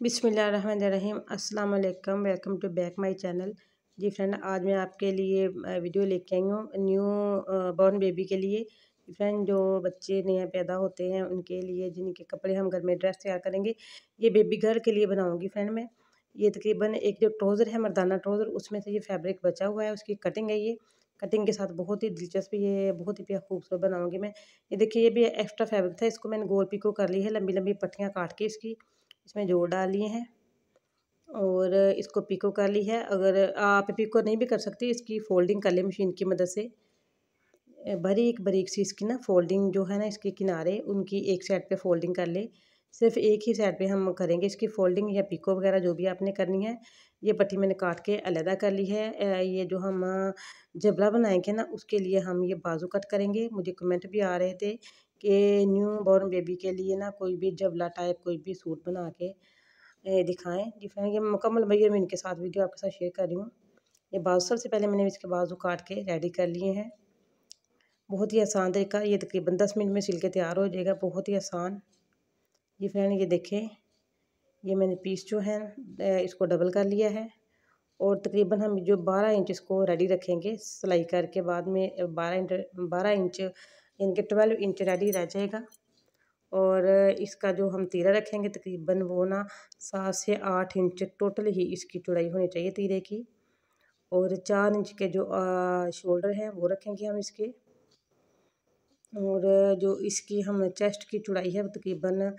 बिस्मिल्लाहिर्रहमानिर्रहीम अस्सलाम वालेकुम। Welcome to back my channel. जी फ्रेंड, आज मैं आपके लिए वीडियो लेके आई हूँ न्यू बॉर्न बेबी के लिए। फ्रेंड, जो बच्चे नए पैदा होते हैं उनके लिए जिनके कपड़े हम घर में ड्रेस तैयार करेंगे, ये बेबी गर्ल के लिए बनाऊँगी फ्रेंड मैं। ये तकरीबन एक जो ट्राउज़र है मर्दाना ट्राउज़र, उसमें से ये फैब्रिक बचा हुआ है, उसकी कटिंग है ये। कटिंग के साथ बहुत ही दिलचस्प, ये बहुत ही प्यारा खूबसूरत बनाऊँगी मैं। ये देखिए, ये भी एक्स्ट्रा फैब्रिक था, इसको मैंने गोल पिको कर ली है, लंबी लंबी पट्टियाँ काट के इसकी इसमें जोड़ डाल लिए हैं और इसको पिको कर ली है। अगर आप पिको नहीं भी कर सकती, इसकी फोल्डिंग कर ले मशीन की मदद से। बारीक बारीक सी इसकी ना फोल्डिंग जो है ना, इसके किनारे उनकी एक साइड पे फोल्डिंग कर ले। सिर्फ एक ही साइड पे हम करेंगे इसकी फोल्डिंग या पिको वगैरह जो भी आपने करनी है। ये पट्टी मैंने काट के अलहदा कर ली है। ये जो हम जबला बनाएंगे ना, उसके लिए हम ये बाजू कट करेंगे। मुझे कमेंट भी आ रहे थे कि न्यू बॉर्न बेबी के लिए ना कोई भी जबला टाइप कोई भी सूट बना के दिखाएं। डिफरेंट ये मुकम्मल मेजरमेंट के साथ वीडियो आपके साथ शेयर कर रही हूँ। ये बाजू सबसे पहले मैंने इसके बाजू काट के रेडी कर लिए हैं। बहुत ही आसान तरीका, ये तकरीबन 10 मिनट में सिल के तैयार हो जाएगा, बहुत ही आसान। ये फ्रेंड, ये देखें, ये मैंने पीस जो है इसको डबल कर लिया है और तकरीबन हम जो 12 इंच इसको रेडी रखेंगे सिलाई करके। बाद में 12 इंच यानी कि 12 इंच रेडी रह जाएगा। और इसका जो हम तीरा रखेंगे तकरीबन वो ना 7 से 8 इंच टोटल ही इसकी चौड़ाई होनी चाहिए तीरे की। और 4 इंच के जो शोल्डर हैं वो रखेंगे हम इसके। और जो इसकी हम चेस्ट की चौड़ाई है वो तकरीबन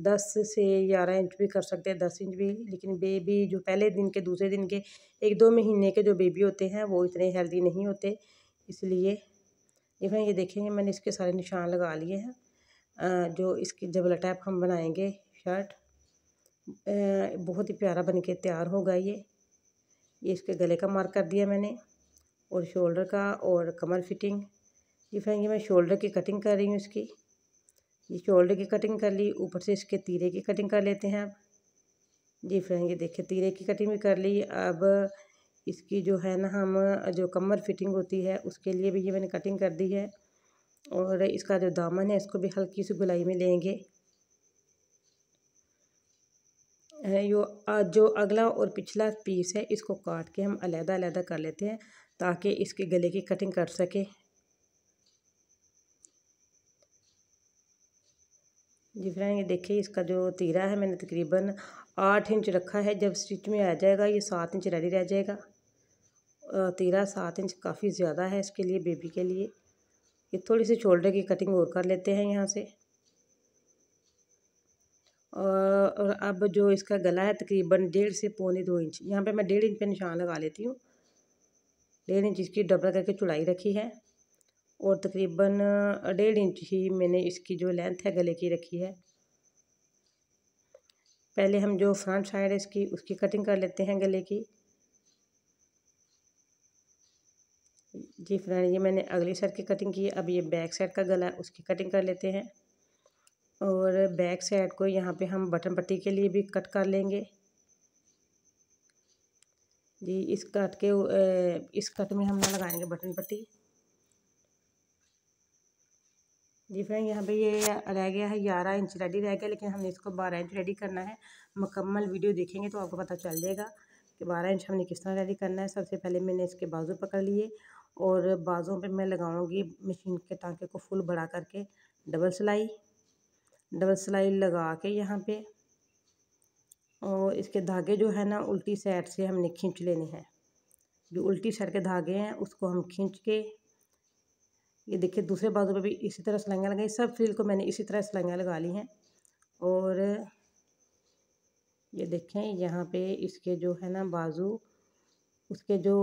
10 से 11 इंच भी कर सकते हैं, 10 इंच भी। लेकिन बेबी जो पहले दिन के दूसरे दिन के 1-2 महीने के जो बेबी होते हैं वो इतने हेल्दी नहीं होते, इसलिए ये देखेंगे मैंने इसके सारे निशान लगा लिए हैं। जो इसकी जबला टैप हम बनाएंगे शर्ट, बहुत ही प्यारा बन के तैयार होगा ये इसके गले का मार्क कर दिया मैंने और शोल्डर का और कमर फिटिंग। ये फ्रेंड, ये मैं शोल्डर की कटिंग कर रही हूँ इसकी। ये शोल्डर की कटिंग कर ली, ऊपर से इसके तीरे की कटिंग कर लेते हैं अब। जी फ्रेंड, ये देखिए तीरे की कटिंग भी कर ली। अब इसकी जो है ना, हम जो कमर फिटिंग होती है उसके लिए भी ये मैंने कटिंग कर दी है। और इसका जो दामन है इसको भी हल्की सी गुलाई में लेंगे। जो अगला और पिछला पीस है इसको काट के हम अलहदा अलहदा कर लेते हैं ताकि इसके गले की कटिंग कर सके। जी फ्रेंड, ये देखिए इसका जो तीरा है मैंने तकरीबन 8 इंच रखा है। जब स्टिच में आ जाएगा ये 7 इंच रेडी रह जाएगा। तीरा 7 इंच काफ़ी ज़्यादा है इसके लिए, बेबी के लिए। ये थोड़ी सी शोल्डर की कटिंग और कर लेते हैं यहाँ से। और अब जो इसका गला है तकरीबन 1.5 से 1.25-2 इंच, यहाँ पे मैं 1.5 इंच पे निशान लगा लेती हूँ। 1.5 इंच इसकी डबल करके चौड़ाई रखी है और तकरीबन 1.5 इंच ही मैंने इसकी जो लेंथ है गले की रखी है। पहले हम जो फ्रंट साइड है इसकी उसकी कटिंग कर लेते हैं गले की। जी फ्रेंड, ये मैंने अगली साइड की कटिंग की है। अब ये बैक साइड का गला है उसकी कटिंग कर लेते हैं। और बैक साइड को यहाँ पे हम बटन पट्टी के लिए भी कट कर लेंगे। जी इस कट में हम ना लगाएंगे बटन पट्टी। जी फ्रेंड, यहाँ पे ये रह गया है 11 इंच रेडी रह गया, लेकिन हमने इसको 12 इंच रेडी करना है। मुकम्मल वीडियो देखेंगे तो आपको पता चल जाएगा कि 12 इंच हमने किस तरह रेडी करना है। सबसे पहले मैंने इसके बाजू पकड़ लिए और बाजुओं पे मैं लगाऊंगी मशीन के टाँके को फुल बड़ा करके डबल सिलाई लगा के यहाँ पे। और इसके धागे जो है ना उल्टी साइड से हमने खींच लेने हैं। जो उल्टी साइड के धागे हैं उसको हम खींच के, ये देखिए दूसरे बाजू पे भी इसी तरह सिलाइयाँ लगाई। सब फ्रिल को मैंने इसी तरह सिलाइयाँ लगा ली हैं। और ये देखें यहाँ पे इसके जो है ना बाजू, उसके जो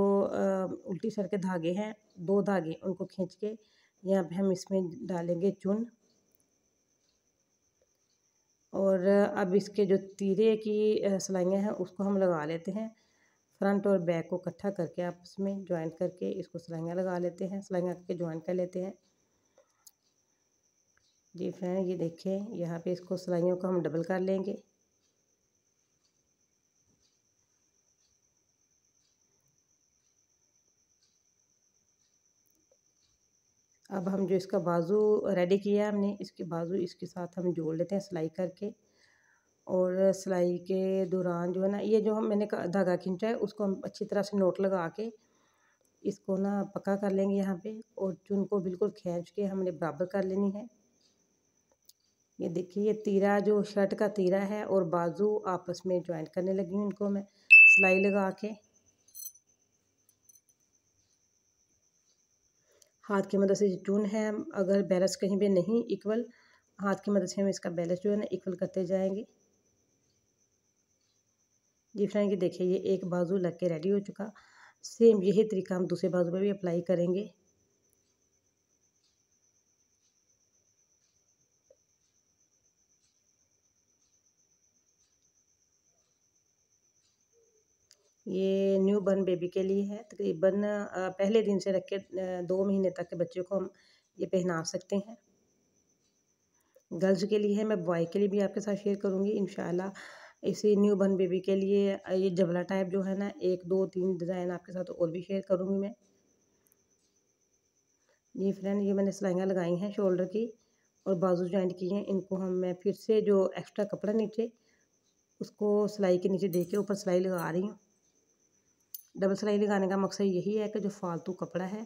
उल्टी साइड के धागे हैं 2 धागे, उनको खींच के यहाँ पे हम इसमें डालेंगे चुन। और अब इसके जो तीरे की सिलाइयाँ हैं उसको हम लगा लेते हैं। फ्रंट और बैक को इकट्ठा करके आपस में जॉइंट करके इसको सिलाइयाँ लगा लेते हैं, सिलाइयाँ करके जॉइंट कर लेते हैं। जी फ्रेंड, ये देखें यहाँ पे इसको सिलाइयों को हम डबल कर लेंगे। अब हम जो इसका बाजू रेडी किया है हमने, इसके बाजू इसके साथ हम जोड़ लेते हैं सिलाई करके। और सिलाई के दौरान जो है ना, ये जो मैंने धागा खींचा है उसको हम अच्छी तरह से नोट लगा के इसको ना पक्का कर लेंगे यहाँ पे, और चुन को बिल्कुल खींच के हमने बराबर कर लेनी है। ये देखिए, ये तीरा जो शर्ट का तीरा है और बाजू आपस में ज्वाइंट करने लगी हूँ इनको मैं सिलाई लगा के। हाथ की मदद से जो चुन है, अगर बैलेंस कहीं पे नहीं इक्वल, हाथ की मदद से हम इसका बैलेंस जो है ना इक्वल करते जाएंगे। जी फ्रेंड, ये देखिए, ये एक बाजू लग के रेडी हो चुका। सेम यही तरीका हम दूसरे बाजू पे भी अप्लाई करेंगे। ये न्यू बर्न बेबी के लिए है। तकरीबन पहले दिन से रख के 2 महीने तक के बच्चों को हम ये पहना सकते हैं। गर्ल्स के लिए है, मैं बॉय के लिए भी आपके साथ शेयर करूँगी इंशाल्लाह। इसी न्यू बर्न बेबी के लिए ये जबला टाइप जो है ना, 1 2 3 डिज़ाइन आपके साथ और भी शेयर करूँगी मैं। जी फ्रेंड, ये मैंने सिलाइयाँ लगाई हैं शोल्डर की और बाजू जॉइंट की हैं। इनको मैं फिर से जो एक्स्ट्रा कपड़ा नीचे, उसको सिलाई के नीचे दे के ऊपर सिलाई लगा रही हूँ। डबल सिलाई लगाने का मकसद यही है कि जो फालतू कपड़ा है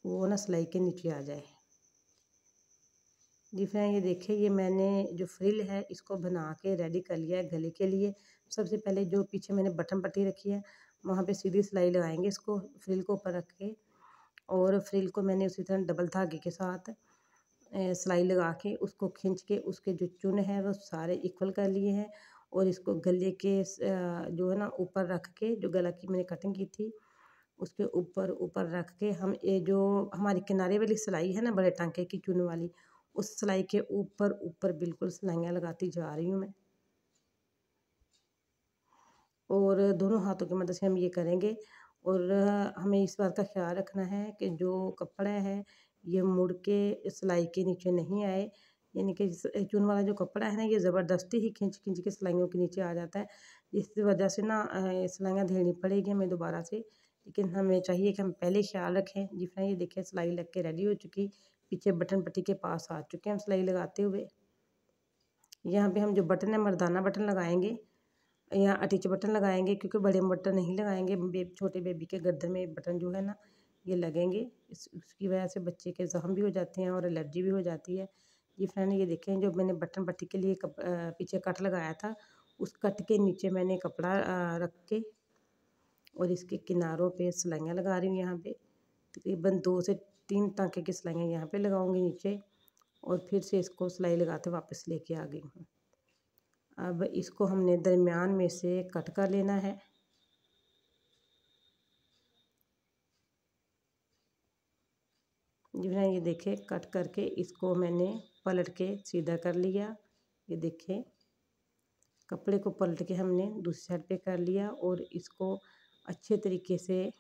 वो ना सिलाई के नीचे आ जाए। जी फ्रेंड, ये देखिए, ये मैंने जो फ्रिल है इसको बना के रेडी कर लिया है गले के लिए। सबसे पहले जो पीछे मैंने बटन पट्टी रखी है वहाँ पे सीधी सिलाई लगाएंगे इसको फ्रिल को ऊपर रख के, और फ्रिल को मैंने उसी तरह डबल धागे के साथ सिलाई लगा के उसको खींच के उसके जो चुन है वो सारे इक्वल कर लिए हैं, और इसको गले के जो है ना ऊपर रख के, जो गला की मैंने कटिंग की थी उसके ऊपर ऊपर रख के हम ये जो हमारी किनारे वाली सिलाई है ना बड़े टांके की चुन वाली, उस सिलाई के ऊपर ऊपर बिल्कुल सिलाइयाँ लगाती जा रही हूँ मैं। और दोनों हाथों की मदद से हम ये करेंगे। और हमें इस बात का ख्याल रखना है कि जो कपड़ा है ये मुड़ के सिलाई के नीचे नहीं आए, यानी कि चुन वाला जो कपड़ा है ना ये ज़बरदस्ती ही खींच खींच के सिलाइयों के नीचे आ जाता है। इस वजह से ना सिलाइयाँ धेड़नी पड़ेगी हमें दोबारा से, लेकिन हमें चाहिए कि हम पहले ख्याल रखें। जी फ्रेंड, ये देखिए, सिलाई लग के रेडी हो चुकी। पीछे बटन पट्टी के पास आ चुके हैं हम सिलाई लगाते हुए। यहाँ पे हम जो बटन है मर्दाना बटन लगाएंगे, यहाँ अटैच बटन लगाएंगे, क्योंकि बड़े बटन नहीं लगाएंगे। छोटे बेबी के गर्दन में बटन जो है ना ये लगेंगे, उसकी वजह से बच्चे के ज़ख्म भी हो जाते हैं और एलर्जी भी हो जाती है। ये फ्रेंड, ये देखें, जो मैंने बटन पट्टी के लिए पीछे कट लगाया था, उस कट के नीचे मैंने कपड़ा रख के और इसके किनारों पे सिलाइयाँ लगा रही हूँ। यहाँ पे तकरीबन 2 से 3 टाँके की सिलाइयाँ यहाँ पे लगाऊंगी नीचे, और फिर से इसको सिलाई लगाते वापस लेके आ गई हूँ। अब इसको हमने दरमियान में से कट कर लेना है। जी फ्रेंड, ये देखें, कट करके इसको मैंने पलट के सीधा कर लिया। ये देखें, कपड़े को पलट के हमने दूसरी साइड पे कर लिया, और इसको अच्छे तरीके से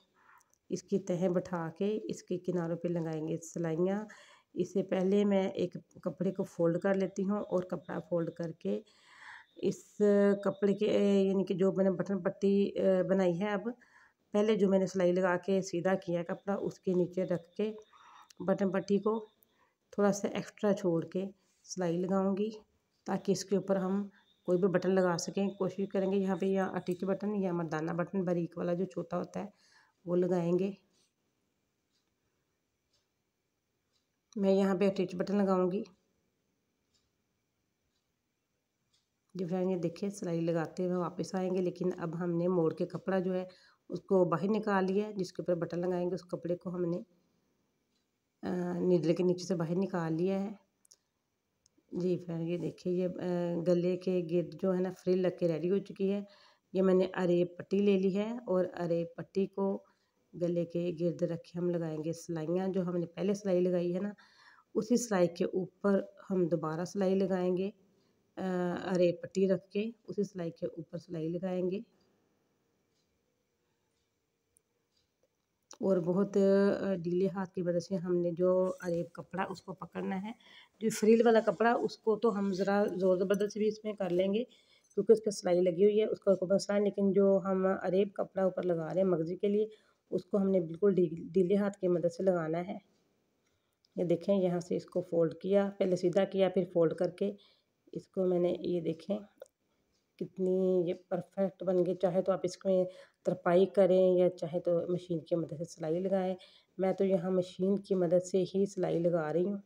इसकी तह बैठा के इसके किनारों पे लगाएंगे सिलाइयाँ। इससे पहले मैं एक कपड़े को फ़ोल्ड कर लेती हूँ, और कपड़ा फ़ोल्ड करके इस कपड़े के यानी कि जो मैंने बटन पट्टी बनाई है, अब पहले जो मैंने सिलाई लगा के सीधा किया कपड़ा उसके नीचे रख के बटन पट्टी को थोड़ा सा एक्स्ट्रा छोड़ के सिलाई लगाऊंगी, ताकि इसके ऊपर हम कोई भी बटन लगा सकें। कोशिश करेंगे यहाँ पे या अटैच बटन या मर्दाना बटन बारीक वाला जो छोटा होता है वो लगाएंगे। मैं यहाँ पे अटैच बटन लगाऊंगी। जी फ्रेंड, ये देखिए, सिलाई लगाते हुए वापस आएंगे, लेकिन अब हमने मोड़ के कपड़ा जो है उसको बाहर निकाल लिया है। जिसके ऊपर बटन लगाएंगे उस कपड़े को हमने नीडल के नीचे से बाहर निकाल लिया है। जी फ्रेंड, ये देखिए, ये गले के गिर्द जो है ना फ्रिल लग के रेडी हो चुकी है। ये मैंने अरेब पट्टी ले ली है, और अरेब पट्टी को गले के गिर्द रखे हम लगाएंगे सिलाइयाँ। जो हमने पहले सिलाई लगाई है ना उसी सिलाई के ऊपर हम दोबारा सिलाई लगाएंगे। अरेब पट्टी रख के उसी सिलाई के ऊपर सिलाई लगाएंगे, और बहुत ढीले हाथ की वजह से हमने जो अरेब कपड़ा उसको पकड़ना है। जो फ्रिल वाला कपड़ा उसको तो हम ज़रा ज़ोर ज़बरदस्ती भी इसमें कर लेंगे, क्योंकि उस पर सिलाई लगी हुई है, उसका कोई मसला है। लेकिन जो हम अरेब कपड़ा ऊपर लगा रहे हैं मगज़ी के लिए, उसको हमने बिल्कुल ढीले हाथ की मदद से लगाना है। ये देखें, यहाँ से इसको फ़ोल्ड किया, पहले सीधा किया फिर फ़ोल्ड करके इसको मैंने, ये देखें, कितनी ये परफेक्ट बन गई। चाहे तो आप इसमें तरपाई करें या चाहे तो मशीन की मदद से सिलाई लगाएं। मैं तो यहाँ मशीन की मदद से ही सिलाई लगा रही हूँ।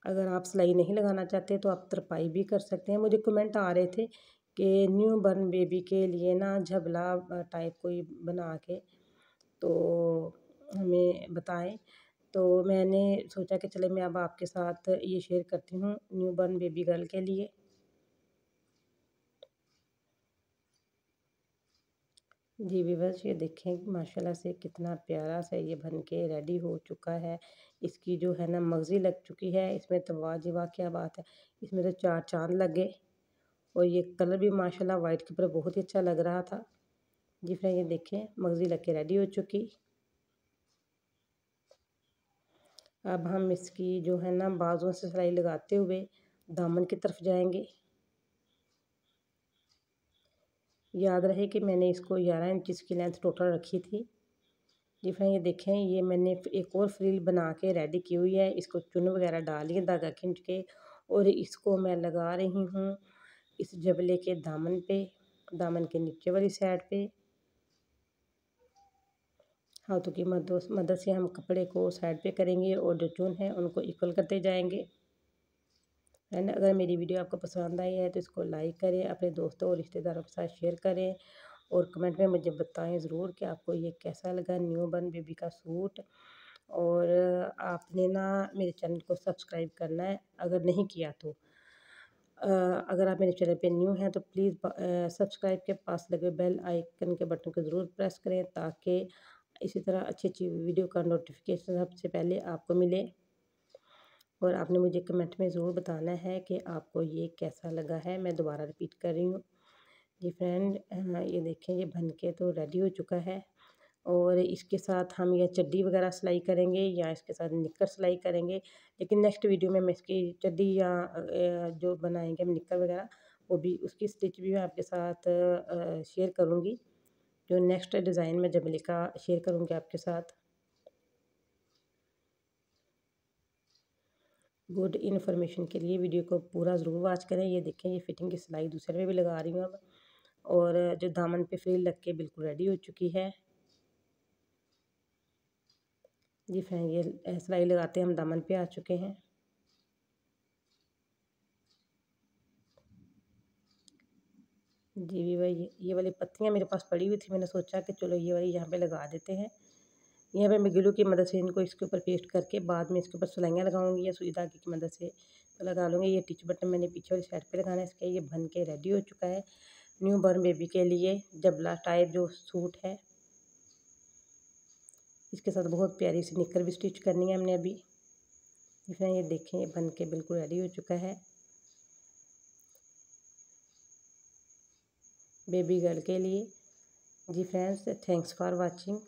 अगर आप सिलाई नहीं लगाना चाहते तो आप तरपाई भी कर सकते हैं। मुझे कमेंट आ रहे थे कि न्यू बॉर्न बेबी के लिए ना झबला टाइप कोई बना के तो हमें बताएं। तो मैंने सोचा कि चले मैं अब आपके साथ ये शेयर करती हूँ न्यू बॉर्न बेबी गर्ल के लिए। जी व्यूअर्स, ये देखें माशाल्लाह से कितना प्यारा सा ये बन के रेडी हो चुका है। इसकी जो है ना मगज़ी लग चुकी है। इसमें तो वाह क्या बात है। इसमें तो 4 चाँद लग गए और ये कलर भी माशाल्लाह वाइट के ऊपर बहुत ही अच्छा लग रहा था। जी फ्रेंड, ये देखें मगज़ी लग के रेडी हो चुकी। अब हम इसकी जो है ना बाजुओं से सिलाई लगाते हुए दामन की तरफ जाएंगे। याद रहे कि मैंने इसको 11 इंच की लेंथ टोटल रखी थी। जी फ्रेंड, ये देखें ये मैंने एक और फ्रिल बना के रेडी की हुई है। इसको चुन वगैरह डालिए धागा खींच के और इसको मैं लगा रही हूँ इस जबले के दामन पे, दामन के नीचे वाली साइड पे। हाथों की मदद से हम कपड़े को साइड पे करेंगे और जो चुन है उनको इक्वल करते जाएंगे। एंड अगर मेरी वीडियो आपको पसंद आई है तो इसको लाइक करें, अपने दोस्तों और रिश्तेदारों के साथ शेयर करें और कमेंट में मुझे बताएं ज़रूर कि आपको ये कैसा लगा न्यू बॉर्न बेबी का सूट। और आपने ना मेरे चैनल को सब्सक्राइब करना है अगर नहीं किया तो। अगर आप मेरे चैनल पे न्यू हैं तो प्लीज़ सब्सक्राइब के पास लगे बेल आइकन के बटन को ज़रूर प्रेस करें ताकि इसी तरह अच्छी अच्छी वीडियो का नोटिफिकेशन सबसे पहले आपको मिले। और आपने मुझे कमेंट में ज़रूर बताना है कि आपको ये कैसा लगा है। मैं दोबारा रिपीट कर रही हूँ। जी फ्रेंड, ये देखें ये बन के तो रेडी हो चुका है और इसके साथ हम ये चड्डी वगैरह सिलाई करेंगे या इसके साथ निक्कर सिलाई करेंगे। लेकिन नेक्स्ट वीडियो में मैं इसकी चड्डी या जो बनाएंगे हम निक्कर वगैरह वो भी उसकी स्टिच भी मैं आपके साथ शेयर करूँगी। जो नेक्स्ट डिज़ाइन में जबले का शेयर करूँगी आपके साथ। गुड इन्फॉर्मेशन के लिए वीडियो को पूरा ज़रूर वॉच करें। ये देखें ये फिटिंग की सिलाई दूसरे में भी लगा रही हूँ अब और जो दामन पे फ्रिल लग के बिल्कुल रेडी हो चुकी है। जी फ्रेंड, ये सिलाई लगाते हम दामन पे आ चुके हैं। जी भी भाई, ये वाली पत्तियाँ मेरे पास पड़ी हुई थी, मैंने सोचा कि चलो ये वाली यहाँ पे लगा देते हैं। यहाँ पे मैं ग्लू की मदद से इनको इसके ऊपर पेस्ट करके बाद में इसके ऊपर सिलाइयाँ लगाऊंगी या सुई धागे की मदद से तो लगा लूँगी। ये टिच बटन मैंने पीछे वाली साइड पे लगाना है इसके। ये बन के रेडी हो चुका है न्यू बॉर्न बेबी के लिए जबला टाइप जो सूट है। इसके साथ बहुत प्यारी सी निक्कर भी स्टिच करनी है हमने अभी। इसमें ये देखें ये बन के बिल्कुल रेडी हो चुका है बेबी गर्ल के लिए। जी फ्रेंड्स, थैंक्स फॉर वाचिंग।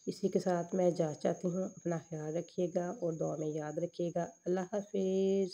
इसी के साथ मैं जा चाहती हूँ। अपना ख्याल रखिएगा और दुआ में याद रखिएगा। अल्लाह हाफिज़।